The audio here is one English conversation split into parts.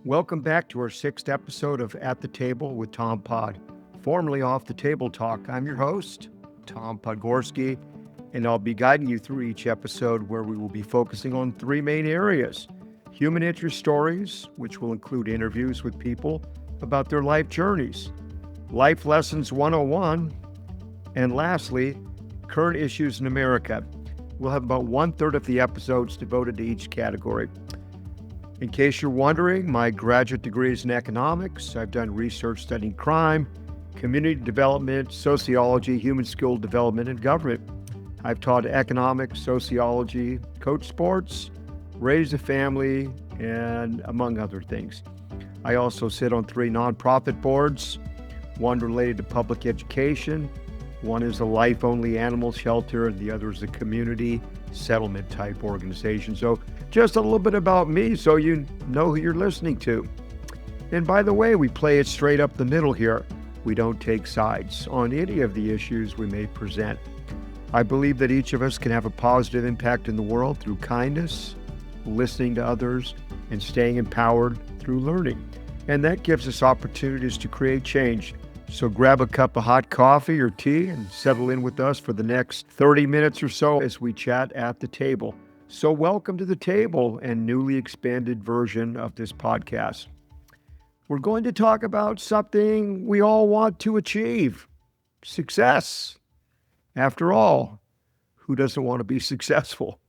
Welcome back to our sixth episode of At the Table with Tom Pod, formerly Off the Table Talk. I'm your host, Tom Podgorski, and I'll be guiding you through each episode where we will be focusing on three main areas: human interest stories, which will include interviews with people about their life journeys, life lessons 101, and lastly, current issues in America. We'll have about 1/3 of the episodes devoted to each category. In case you're wondering, my graduate degree is in economics. I've done research studying crime, community development, sociology, human skill development, and government. I've taught economics, sociology, coached sports, raised a family, and among other things. I also sit on 3 nonprofit boards, one related to public education, one is a life-only animal shelter, and the other is a community settlement type organization. So just a little bit about me so you know who you're listening to. And by the way, we play it straight up the middle here. We don't take sides on any of the issues we may present. I believe that each of us can have a positive impact in the world through kindness, listening to others, and staying empowered through learning. And that gives us opportunities to create change. So grab a cup of hot coffee or tea and settle in with us for the next 30 minutes or so as we chat at the table. So welcome to the table and newly expanded version of this podcast. We're going to talk about something we all want to achieve: success. After all, who doesn't want to be successful?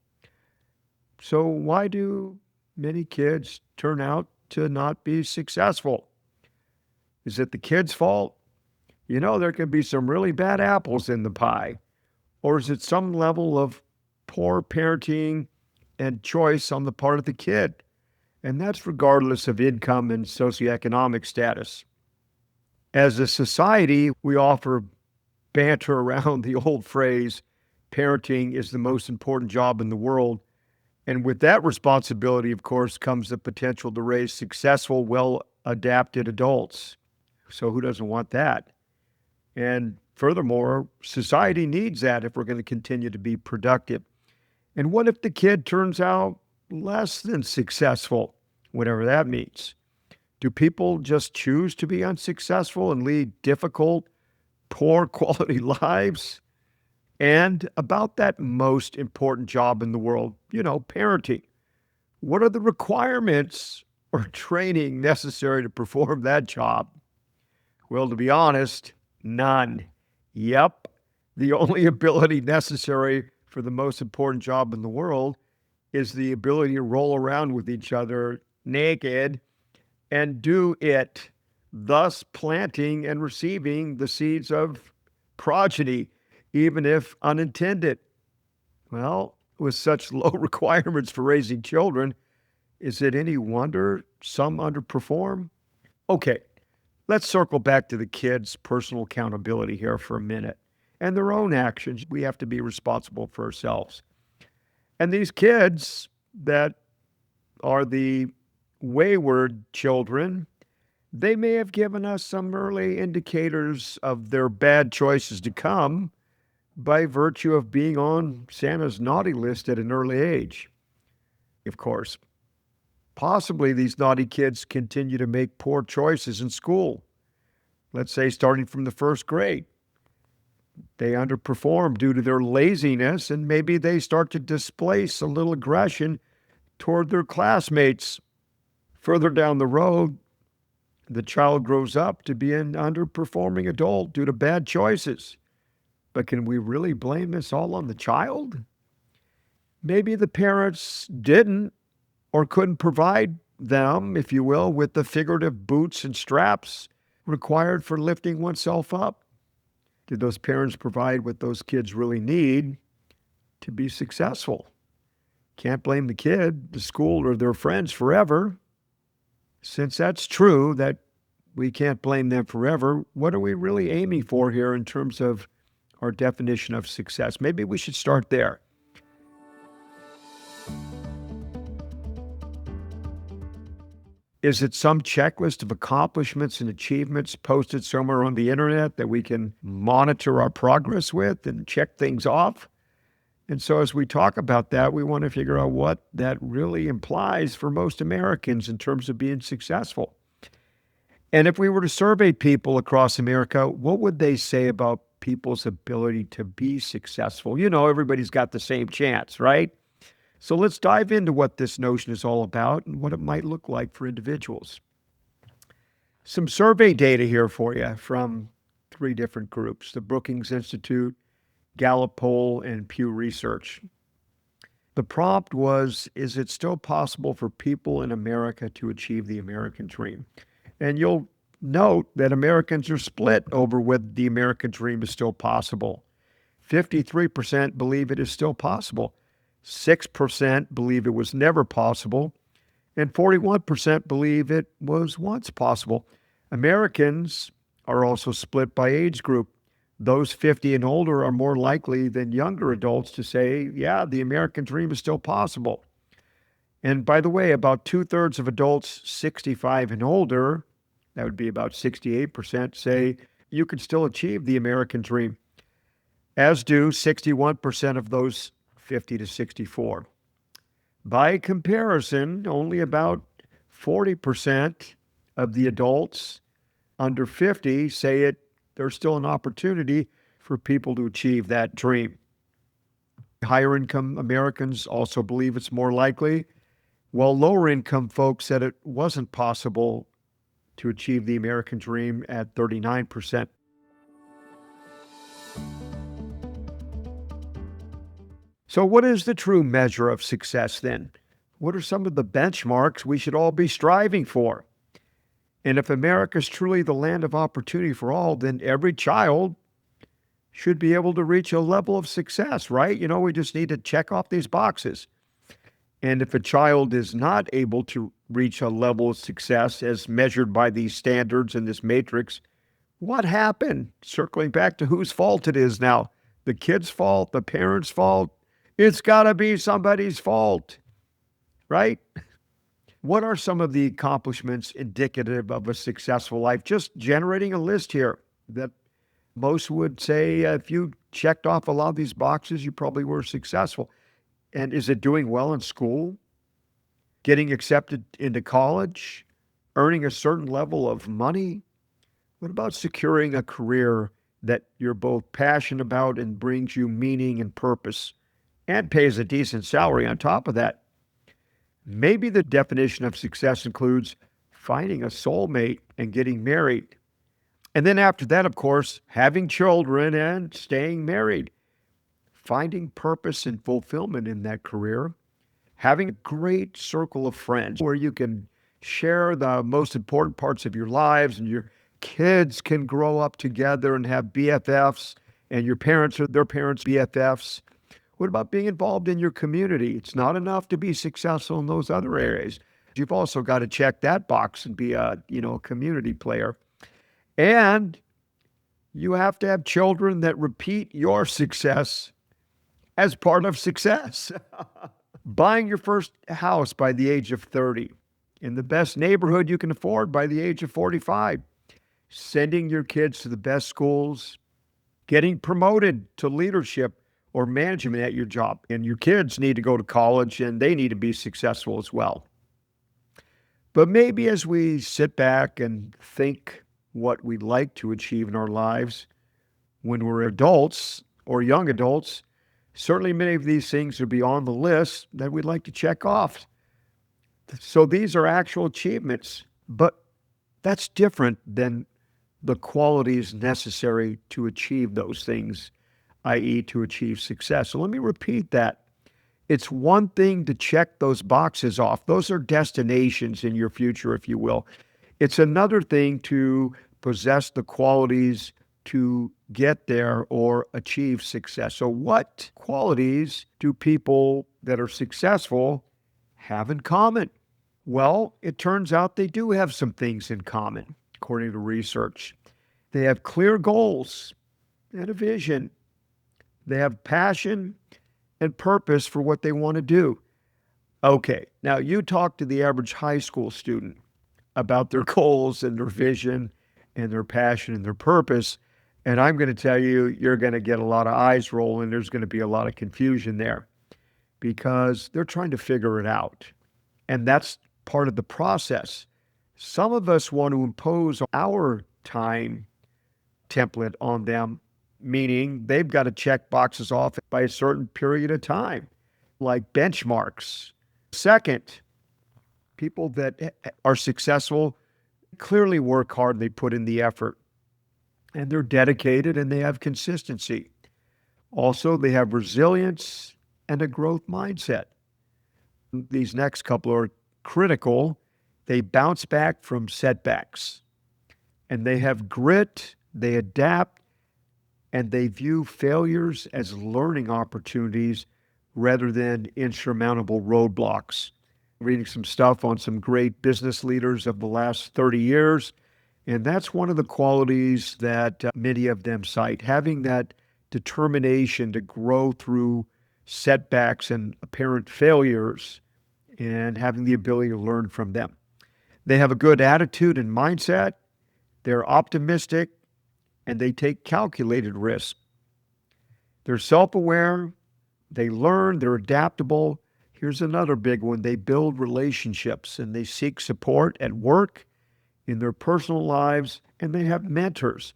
So why do many kids turn out to not be successful? Is it the kid's fault? You know, there can be some really bad apples in the pie. Or is it some level of poor parenting and choice on the part of the kid? And that's regardless of income and socioeconomic status. As a society, we offer banter around the old phrase, parenting is the most important job in the world. And with that responsibility, of course, comes the potential to raise successful, well-adapted adults. So who doesn't want that? And furthermore, society needs that if we're going to continue to be productive. And what if the kid turns out less than successful, whatever that means? Do people just choose to be unsuccessful and lead difficult, poor quality lives? And about that most important job in the world, parenting. What are the requirements or training necessary to perform that job? Well, to be honest, none. Yep. The only ability necessary for the most important job in the world is the ability to roll around with each other naked and do it, thus planting and receiving the seeds of progeny, even if unintended. Well, with such low requirements for raising children, is it any wonder some underperform? Okay. Let's circle back to the kids' personal accountability here for a minute and their own actions. We have to be responsible for ourselves. And these kids that are the wayward children, they may have given us some early indicators of their bad choices to come by virtue of being on Santa's naughty list at an early age. Of course, possibly these naughty kids continue to make poor choices in school. Let's say starting from the first grade. They underperform due to their laziness, and maybe they start to displace a little aggression toward their classmates. Further down the road, the child grows up to be an underperforming adult due to bad choices. But can we really blame this all on the child? Maybe the parents didn't or couldn't provide them, if you will, with the figurative boots and straps required for lifting oneself up. Did those parents provide what those kids really need to be successful? Can't blame the kid, the school, or their friends forever. Since that's true, that we can't blame them forever, what are we really aiming for here in terms of our definition of success? Maybe we should start there. Is it some checklist of accomplishments and achievements posted somewhere on the internet that we can monitor our progress with and check things off? And so as we talk about that, we want to figure out what that really implies for most Americans in terms of being successful. And if we were to survey people across America, what would they say about people's ability to be successful? Everybody's got the same chance, right? So let's dive into what this notion is all about and what it might look like for individuals. Some survey data here for you from 3 different groups: the Brookings Institute, Gallup Poll, and Pew Research. The prompt was, is it still possible for people in America to achieve the American dream? And you'll note that Americans are split over whether the American dream is still possible. 53% believe it is still possible. 6% believe it was never possible. And 41% believe it was once possible. Americans are also split by age group. Those 50 and older are more likely than younger adults to say, yeah, the American dream is still possible. And by the way, about 2/3 of adults 65 and older, that would be about 68%, say you can still achieve the American dream, as do 61% of those 50 to 64. By comparison, only about 40% of the adults under 50 say there's still an opportunity for people to achieve that dream. Higher income Americans also believe it's more likely, while lower income folks said it wasn't possible to achieve the American dream at 39%. So what is the true measure of success then? What are some of the benchmarks we should all be striving for? And if America is truly the land of opportunity for all, then every child should be able to reach a level of success, right? We just need to check off these boxes. And if a child is not able to reach a level of success as measured by these standards in this matrix, what happened? Circling back to whose fault it is now. The kid's fault, the parents' fault. It's got to be somebody's fault, right? What are some of the accomplishments indicative of a successful life? Just generating a list here that most would say if you checked off a lot of these boxes, you probably were successful. And is it doing well in school? Getting accepted into college? Earning a certain level of money? What about securing a career that you're both passionate about and brings you meaning and purpose and pays a decent salary on top of that? Maybe the definition of success includes finding a soulmate and getting married. And then after that, of course, having children and staying married. Finding purpose and fulfillment in that career. Having a great circle of friends where you can share the most important parts of your lives and your kids can grow up together and have BFFs and your parents are their parents' BFFs. What about being involved in your community? It's not enough to be successful in those other areas. You've also got to check that box and be a community player. And you have to have children that repeat your success as part of success. Buying your first house by the age of 30, in the best neighborhood you can afford by the age of 45, sending your kids to the best schools, getting promoted to leadership or management at your job. And your kids need to go to college and they need to be successful as well. But maybe as we sit back and think what we'd like to achieve in our lives when we're adults or young adults, certainly many of these things would be on the list that we'd like to check off. So these are actual achievements, but that's different than the qualities necessary to achieve those things, i.e. to achieve success. So let me repeat that. It's one thing to check those boxes off. Those are destinations in your future, if you will. It's another thing to possess the qualities to get there or achieve success. So what qualities do people that are successful have in common? Well, it turns out they do have some things in common, according to research. They have clear goals and a vision. They have passion and purpose for what they want to do. Okay, now you talk to the average high school student about their goals and their vision and their passion and their purpose, And I'm going to tell you, you're going to get a lot of eyes rolling. There's going to be a lot of confusion there because they're trying to figure it out. And that's part of the process. Some of us want to impose our time template on them, meaning they've got to check boxes off by a certain period of time, like benchmarks. Second, people that are successful clearly work hard, they put in the effort, and they're dedicated and they have consistency. Also, they have resilience and a growth mindset. These next couple are critical. They bounce back from setbacks and they have grit, they adapt, and they view failures as learning opportunities rather than insurmountable roadblocks. Reading some stuff on some great business leaders of the last 30 years, and that's one of the qualities that many of them cite, having that determination to grow through setbacks and apparent failures and having the ability to learn from them. They have a good attitude and mindset. They're optimistic and they take calculated risks. They're self-aware. They learn. They're adaptable. Here's another big one. They build relationships and they seek support at work, in their personal lives, and they have mentors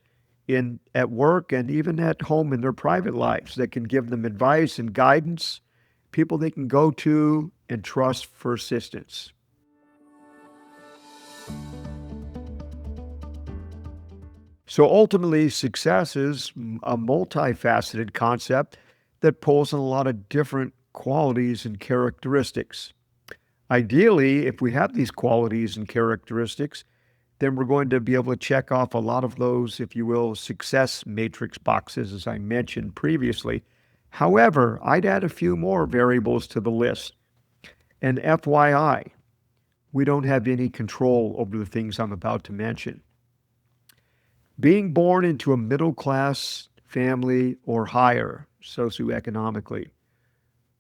at work and even at home in their private lives that can give them advice and guidance, people they can go to and trust for assistance. So ultimately, success is a multifaceted concept that pulls on a lot of different qualities and characteristics. Ideally, if we have these qualities and characteristics, then we're going to be able to check off a lot of those, if you will, success matrix boxes, as I mentioned previously. However, I'd add a few more variables to the list. And FYI, we don't have any control over the things I'm about to mention. Being born into a middle-class family or higher socioeconomically,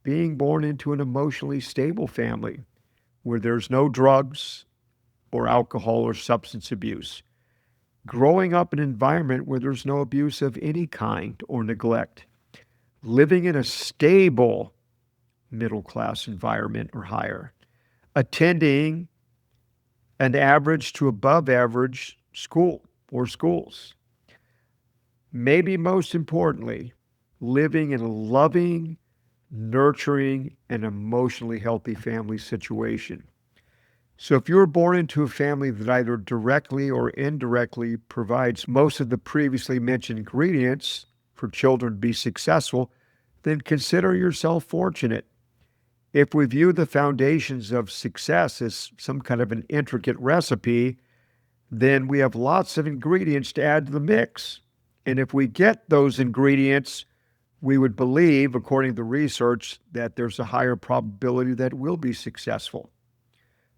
being born into an emotionally stable family where there's no drugs or alcohol or substance abuse, growing up in an environment where there's no abuse of any kind or neglect, living in a stable middle-class environment or higher, attending an average to above average school or schools. Maybe most importantly, living in a loving, nurturing, and emotionally healthy family situation. So if you were born into a family that either directly or indirectly provides most of the previously mentioned ingredients for children to be successful, then consider yourself fortunate. If we view the foundations of success as some kind of an intricate recipe, then we have lots of ingredients to add to the mix. And if we get those ingredients, we would believe, according to research, that there's a higher probability that we'll be successful.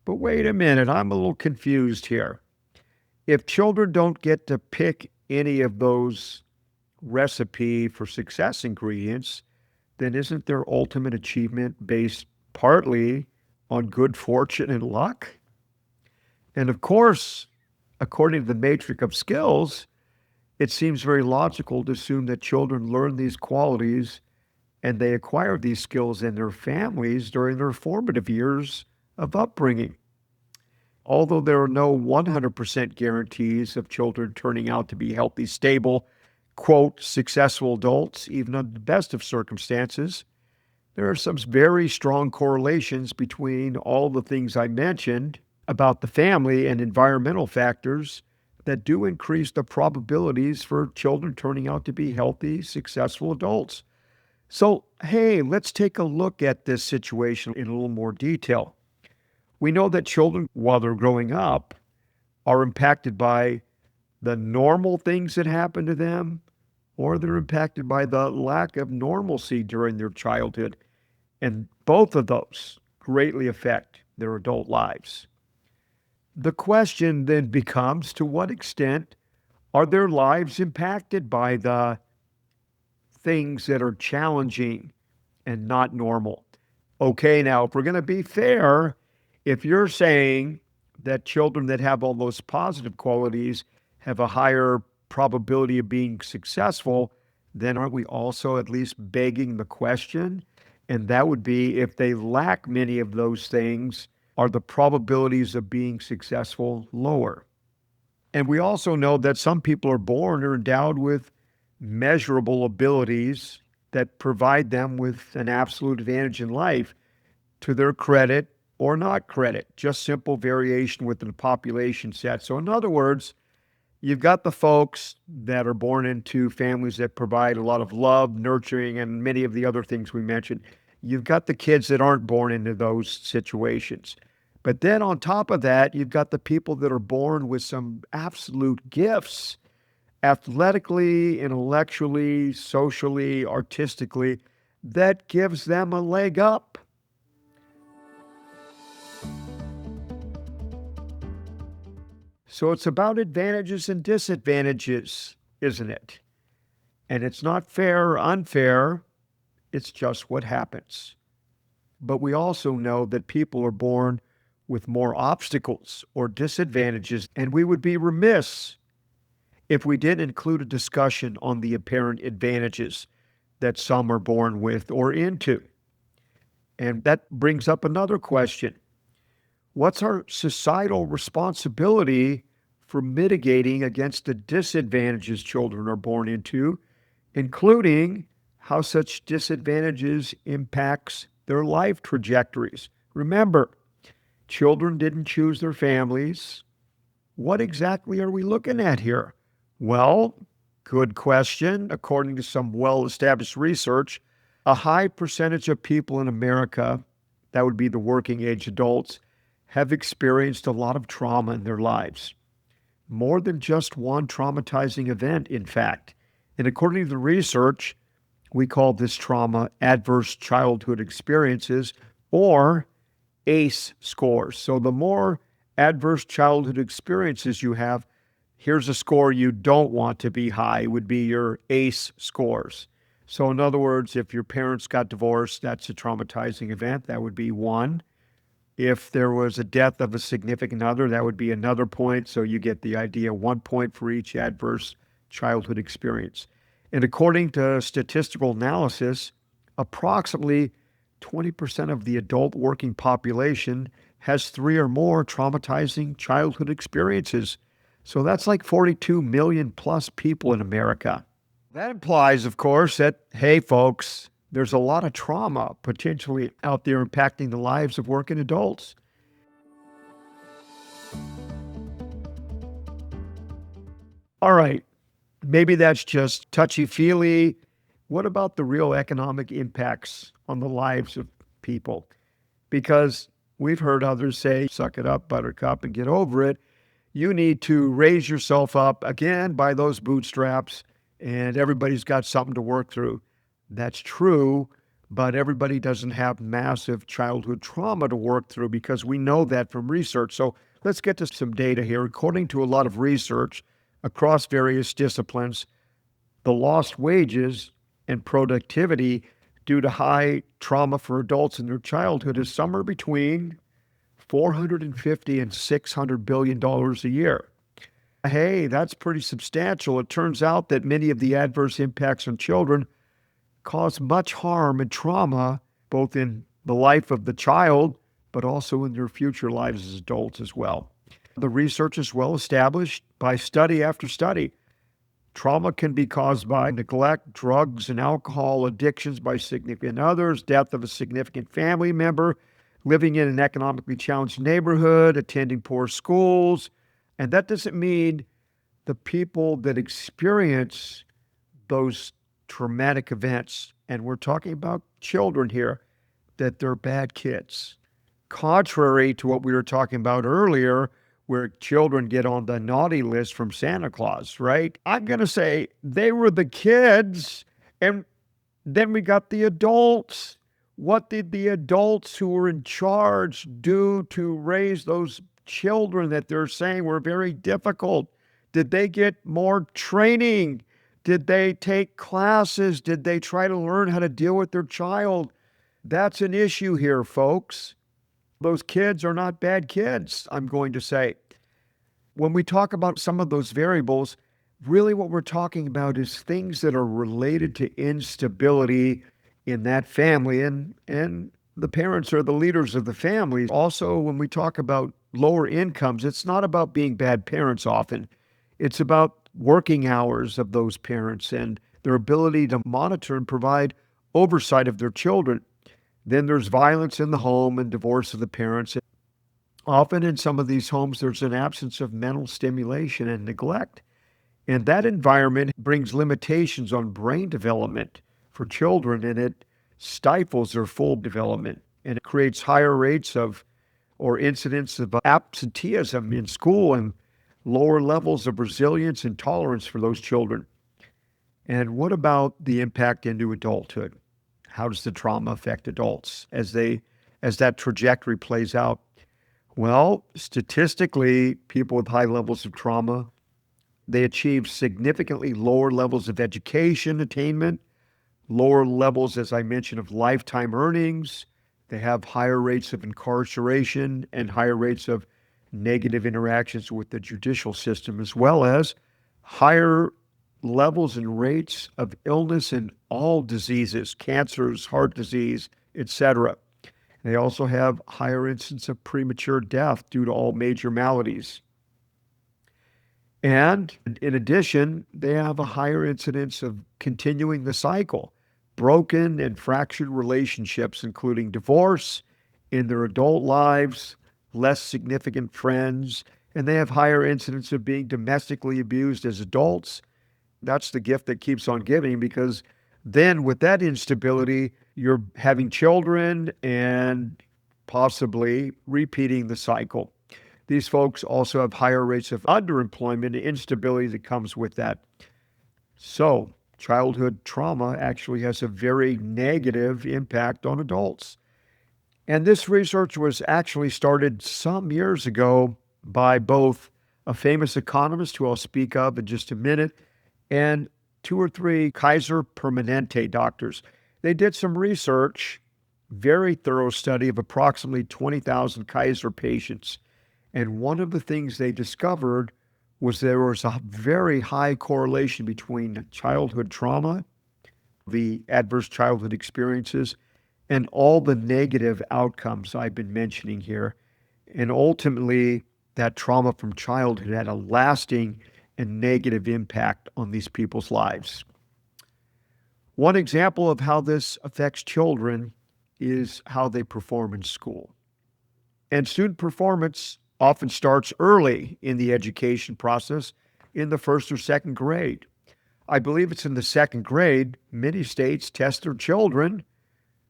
But wait a minute, I'm a little confused here. If children don't get to pick any of those recipe for success ingredients, then isn't their ultimate achievement based partly on good fortune and luck? And of course, according to the matrix of skills, it seems very logical to assume that children learn these qualities and they acquire these skills in their families during their formative years of upbringing. Although there are no 100% guarantees of children turning out to be healthy, stable, quote, successful adults, even under the best of circumstances, there are some very strong correlations between all the things I mentioned about the family and environmental factors that do increase the probabilities for children turning out to be healthy, successful adults. So, hey, let's take a look at this situation in a little more detail. We know that children, while they're growing up, are impacted by the normal things that happen to them, or they're impacted by the lack of normalcy during their childhood. And both of those greatly affect their adult lives. The question then becomes, to what extent are their lives impacted by the things that are challenging and not normal? Okay, now, if we're going to be fair, if you're saying that children that have all those positive qualities have a higher probability of being successful, then aren't we also at least begging the question? And that would be, if they lack many of those things, are the probabilities of being successful lower? And we also know that some people are born or endowed with measurable abilities that provide them with an absolute advantage in life, to their credit or not credit, just simple variation within the population set. So in other words, you've got the folks that are born into families that provide a lot of love, nurturing, and many of the other things we mentioned. You've got the kids that aren't born into those situations. But then on top of that, you've got the people that are born with some absolute gifts, athletically, intellectually, socially, artistically, that gives them a leg up. So it's about advantages and disadvantages, isn't it? And it's not fair or unfair, it's just what happens. But we also know that people are born with more obstacles or disadvantages, and we would be remiss if we didn't include a discussion on the apparent advantages that some are born with or into. And that brings up another question. What's our societal responsibility for mitigating against the disadvantages children are born into, including how such disadvantages impacts their life trajectories? Remember, children didn't choose their families. What exactly are we looking at here? Well, good question. According to some well-established research, a high percentage of people in America, that would be the working age adults, have experienced a lot of trauma in their lives. More than just one traumatizing event, in fact. And according to the research, we call this trauma adverse childhood experiences, or ACE scores. So the more adverse childhood experiences you have, here's a score you don't want to be high, would be your ACE scores. So in other words, if your parents got divorced, that's a traumatizing event. That would be 1. If there was a death of a significant other, that would be another point. So you get the idea, 1 point for each adverse childhood experience. And according to statistical analysis, approximately 20% of the adult working population has 3 or more traumatizing childhood experiences. So that's like 42 million plus people in America. That implies, of course, that, hey, folks, there's a lot of trauma potentially out there impacting the lives of working adults. All right, maybe that's just touchy-feely. What about the real economic impacts on the lives of people? Because we've heard others say, suck it up, buttercup, and get over it. You need to raise yourself up again by those bootstraps, and everybody's got something to work through. That's true, but everybody doesn't have massive childhood trauma to work through, because we know that from research. So let's get to some data here. According to a lot of research across various disciplines, the lost wages and productivity due to high trauma for adults in their childhood is somewhere between $450 and $600 billion a year. Hey, that's pretty substantial. It turns out that many of the adverse impacts on children cause much harm and trauma, both in the life of the child, but also in their future lives as adults as well. The research is well established by study after study. Trauma can be caused by neglect, drugs and alcohol addictions by significant others, death of a significant family member, living in an economically challenged neighborhood, attending poor schools. And that doesn't mean the people that experience those traumatic events, and we're talking about children here, that they're bad kids. Contrary to what we were talking about earlier, where children get on the naughty list from Santa Claus, right? I'm going to say they were the kids, and then we got the adults. What did the adults who were in charge do to raise those children that they're saying were very difficult? Did they get more training? Did they take classes? Did they try to learn how to deal with their child? That's an issue here, folks. Those kids are not bad kids, I'm going to say. When we talk about some of those variables, Really, what we're talking about is things that are related to instability in that family, and the parents are the leaders of the family. Also, when we talk about lower incomes, it's not about being bad parents often. It's about working hours of those parents and their ability to monitor and provide oversight of their children. Then there's violence in the home and divorce of the parents. Often in some of these homes, there's an absence of mental stimulation and neglect. And that environment brings limitations on brain development for children, and it stifles their full development. And it creates higher rates of or incidents of absenteeism in school and lower levels of resilience and tolerance for those children. And what about the impact into adulthood? How does the trauma affect adults as that trajectory plays out? Well, statistically, people with high levels of trauma, they achieve significantly lower levels of education attainment, lower levels, as I mentioned, of lifetime earnings. They have higher rates of incarceration and higher rates of negative interactions with the judicial system, as well as higher levels and rates of illness in all diseases, cancers, heart disease, etc. They also have higher incidence of premature death due to all major maladies. And in addition, they have a higher incidence of continuing the cycle, broken and fractured relationships, including divorce in their adult lives, less significant friends, and they have higher incidence of being domestically abused as adults. That's the gift that keeps on giving, because then with that instability, you're having children and possibly repeating the cycle. These folks also have higher rates of underemployment and instability that comes with that. So, childhood trauma actually has a very negative impact on adults. And this research was actually started some years ago by both a famous economist, who I'll speak of in just a minute, and 2 or 3 Kaiser Permanente doctors. They did some research, very thorough study of approximately 20,000 Kaiser patients. And one of the things they discovered was there was a very high correlation between childhood trauma, the adverse childhood experiences, and all the negative outcomes I've been mentioning here. And ultimately, that trauma from childhood had a lasting and negative impact on these people's lives. One example of how this affects children is how they perform in school. And student performance often starts early in the education process, in the first or second grade. I believe it's in the second grade. Many states test their children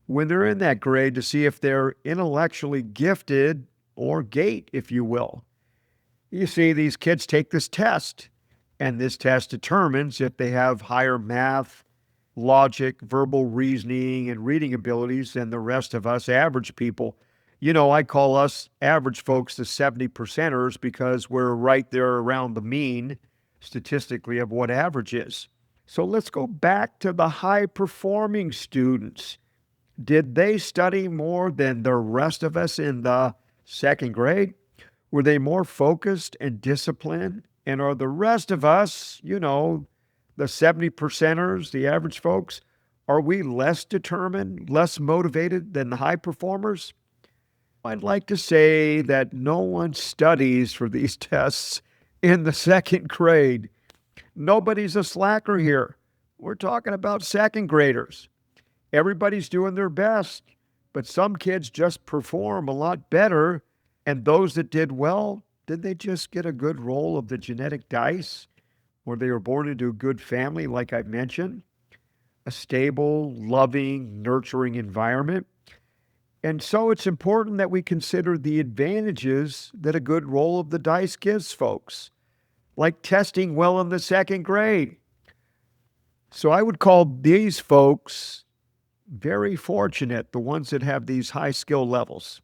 when they're in that grade to see if they're intellectually gifted, or GATE, if you will. You see, these kids take this test, and this test determines if they have higher math, logic, verbal reasoning, and reading abilities than the rest of us average people. You know, I call us average folks the 70%ers because we're right there around the mean statistically of what average is. So let's go back to the high-performing students. Did they study more than the rest of us in the second grade? Were they more focused and disciplined? And are the rest of us, the 70%ers, the average folks, are we less determined, less motivated than the high performers? I'd like to say that no one studies for these tests in the second grade. Nobody's a slacker here. We're talking about second graders. Everybody's doing their best, but some kids just perform a lot better. And those that did well, did they just get a good roll of the genetic dice? Or they were born into a good family, like I mentioned? A stable, loving, nurturing environment? And so it's important that we consider the advantages that a good roll of the dice gives folks, like testing well in the second grade. So I would call these folks very fortunate, the ones that have these high skill levels.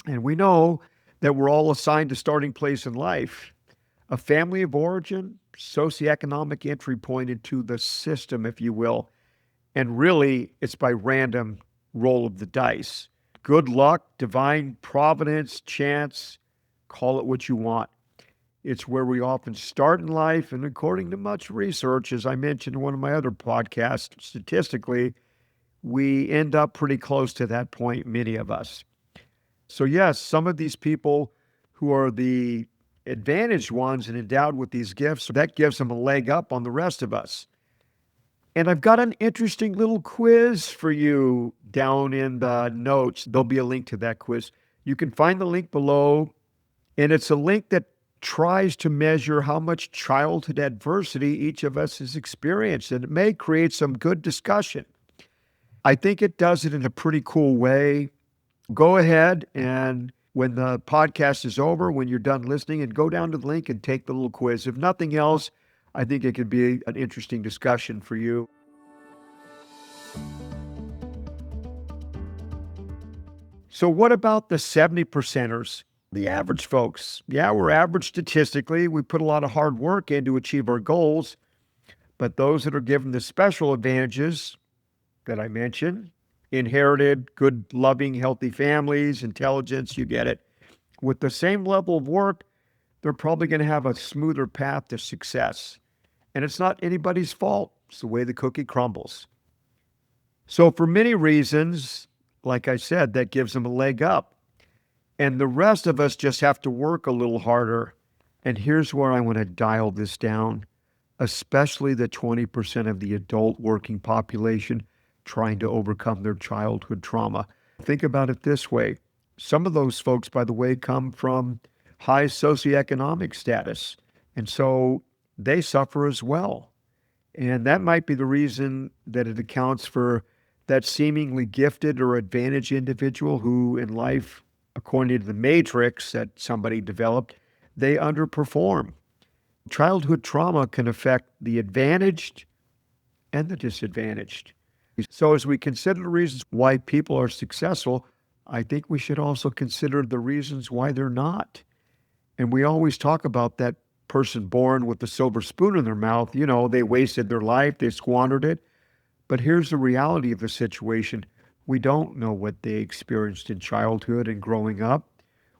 And we know that we're all assigned a starting place in life, a family of origin, socioeconomic entry point into the system, if you will. And really, it's by random roll of the dice. Good luck, divine providence, chance, call it what you want. It's where we often start in life, and according to much research, as I mentioned in one of my other podcasts, statistically, we end up pretty close to that point, many of us. So yes, some of these people who are the advantaged ones and endowed with these gifts, that gives them a leg up on the rest of us. And I've got an interesting little quiz for you down in the notes. There'll be a link to that quiz. You can find the link below, and it's a link that tries to measure how much childhood adversity each of us has experienced, and it may create some good discussion. I think it does it in a pretty cool way. Go ahead and when the podcast is over, when you're done listening, and go down to the link and take the little quiz. If nothing else, I think it could be an interesting discussion for you. So what about the 70%ers, the average folks? Yeah, we're average statistically. We put a lot of hard work in to achieve our goals, but those that are given the special advantages that I mentioned, inherited good, loving, healthy families, intelligence, you get it. With the same level of work, they're probably going to have a smoother path to success. And it's not anybody's fault. It's the way the cookie crumbles. So for many reasons, like I said, that gives them a leg up. And the rest of us just have to work a little harder. And here's where I want to dial this down, especially the 20% of the adult working population trying to overcome their childhood trauma. Think about it this way. Some of those folks, by the way, come from high socioeconomic status, and so they suffer as well. And that might be the reason that it accounts for that seemingly gifted or advantaged individual who in life, according to the matrix that somebody developed, they underperform. Childhood trauma can affect the advantaged and the disadvantaged. So as we consider the reasons why people are successful, I think we should also consider the reasons why they're not. And we always talk about that person born with the silver spoon in their mouth. You know, they wasted their life, they squandered it. But here's the reality of the situation. We don't know what they experienced in childhood and growing up.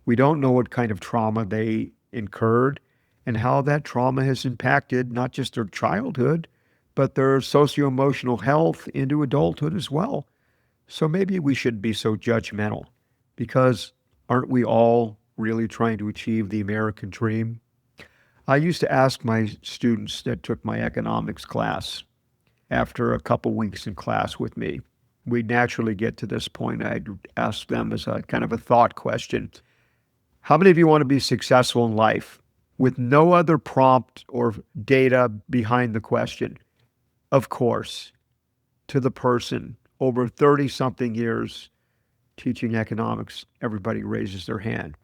We don't know what kind of trauma they incurred and how that trauma has impacted not just their childhood, but their socio-emotional health into adulthood as well. So maybe we shouldn't be so judgmental, because aren't we all really trying to achieve the American dream? I used to ask my students that took my economics class after a couple weeks in class with me. We'd naturally get to this point. I'd ask them as a kind of a thought question, how many of you want to be successful in life? With no other prompt or data behind the question. Of course, to the person over 30-something years teaching economics, everybody raises their hand.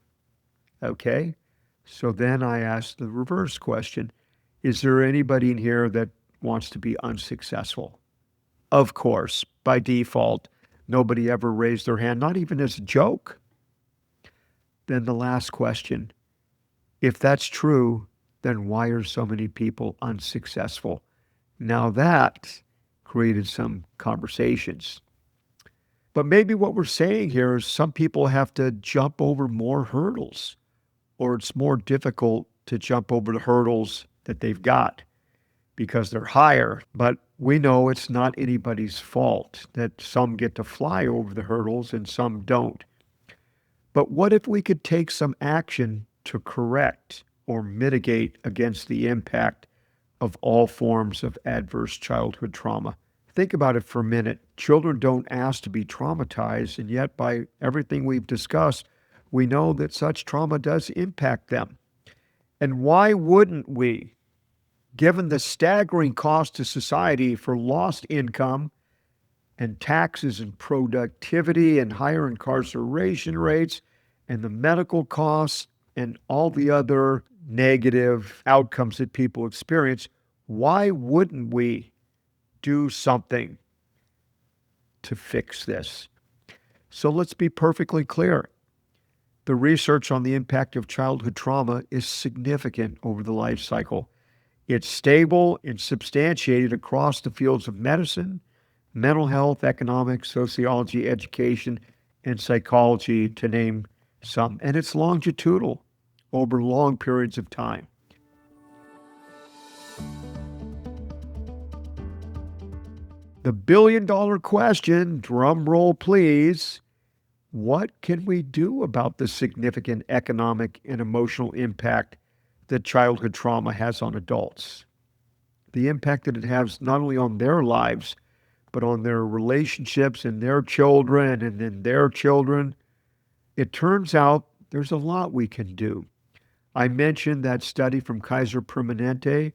Okay? So then I asked the reverse question. Is there anybody in here that wants to be unsuccessful? Of course, by default, nobody ever raised their hand, not even as a joke. Then the last question. If that's true, then why are so many people unsuccessful? Now that created some conversations. But maybe what we're saying here is some people have to jump over more hurdles, or it's more difficult to jump over the hurdles that they've got because they're higher. But we know it's not anybody's fault that some get to fly over the hurdles and some don't. But what if we could take some action to correct or mitigate against the impact of all forms of adverse childhood trauma? Think about it for a minute. Children don't ask to be traumatized, and yet by everything we've discussed, we know that such trauma does impact them. And why wouldn't we, given the staggering cost to society for lost income and taxes and productivity and higher incarceration rates and the medical costs and all the other negative outcomes that people experience, why wouldn't we do something to fix this? So let's be perfectly clear. The research on the impact of childhood trauma is significant over the life cycle. It's stable and substantiated across the fields of medicine, mental health, economics, sociology, education, and psychology, to name some. And it's longitudinal over long periods of time. The billion-dollar question, drum roll please, what can we do about the significant economic and emotional impact that childhood trauma has on adults? The impact that it has not only on their lives, but on their relationships and their children and then their children. It turns out there's a lot we can do. I mentioned that study from Kaiser Permanente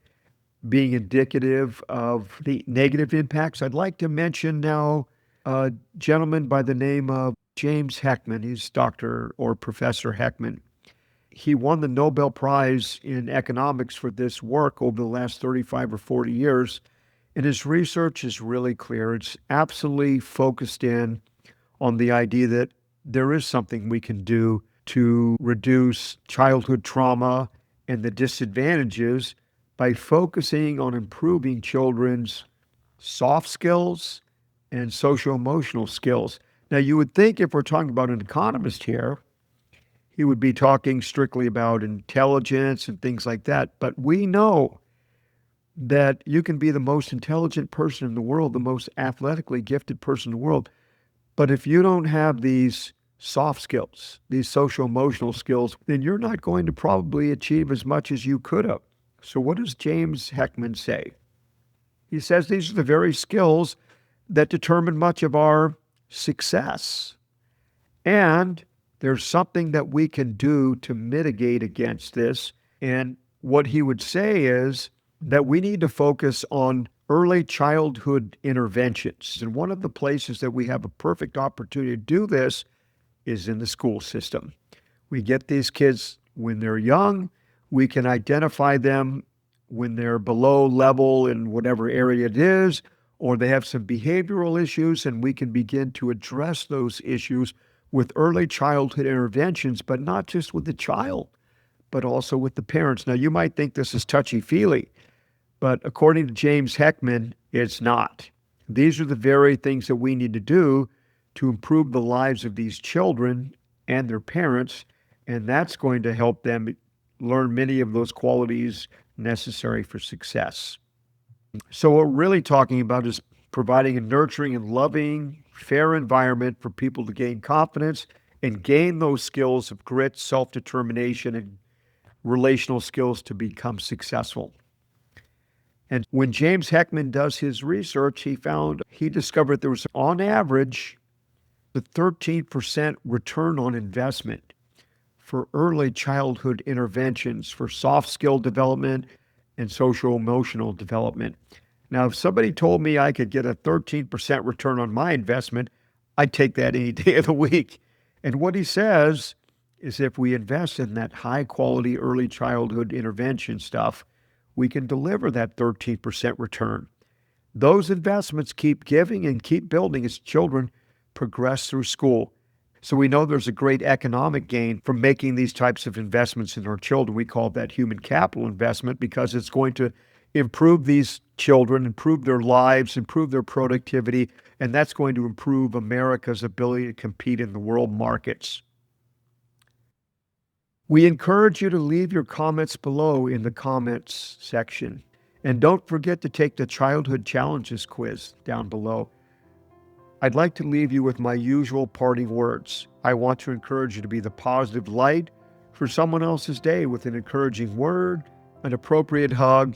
being indicative of the negative impacts. I'd like to mention now a gentleman by the name of James Heckman. He's Dr. or Professor Heckman. He won the Nobel Prize in economics for this work over the last 35 or 40 years. And his research is really clear. It's absolutely focused in on the idea that there is something we can do to reduce childhood trauma and the disadvantages by focusing on improving children's soft skills and social-emotional skills. Now, you would think if we're talking about an economist here, he would be talking strictly about intelligence and things like that. But we know that you can be the most intelligent person in the world, the most athletically gifted person in the world. But if you don't have these soft skills, these social-emotional skills, then you're not going to probably achieve as much as you could have. So what does James Heckman say? He says these are the very skills that determine much of our success. And there's something that we can do to mitigate against this. And what he would say is that we need to focus on early childhood interventions. And one of the places that we have a perfect opportunity to do this is in the school system. We get these kids when they're young. We can identify them when they're below level in whatever area it is, or they have some behavioral issues, and we can begin to address those issues with early childhood interventions, but not just with the child, but also with the parents. Now, you might think this is touchy-feely, but according to James Heckman, it's not. These are the very things that we need to do to improve the lives of these children and their parents, and that's going to help them learn many of those qualities necessary for success. So what we're really talking about is providing a nurturing and loving, fair environment for people to gain confidence and gain those skills of grit, self-determination, and relational skills to become successful. And when James Heckman does his research, he discovered there was, on average, a 13% return on investment for early childhood interventions for soft skill development and social-emotional development. Now, if somebody told me I could get a 13% return on my investment, I'd take that any day of the week. And what he says is if we invest in that high-quality early childhood intervention stuff, we can deliver that 13% return. Those investments keep giving and keep building as children progress through school. So we know there's a great economic gain from making these types of investments in our children. We call that human capital investment because it's going to improve these children, improve their lives, improve their productivity, and that's going to improve America's ability to compete in the world markets. We encourage you to leave your comments below in the comments section. And don't forget to take the Childhood Challenges quiz down below. I'd like to leave you with my usual parting words. I want to encourage you to be the positive light for someone else's day with an encouraging word, an appropriate hug,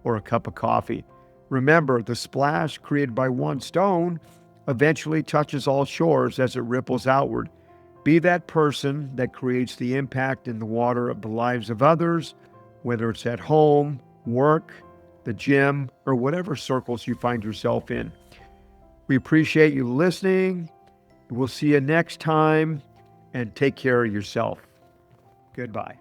or a cup of coffee. Remember, the splash created by one stone eventually touches all shores as it ripples outward. Be that person that creates the impact in the water of the lives of others, whether it's at home, work, the gym, or whatever circles you find yourself in. We appreciate you listening. We'll see you next time, and take care of yourself. Goodbye.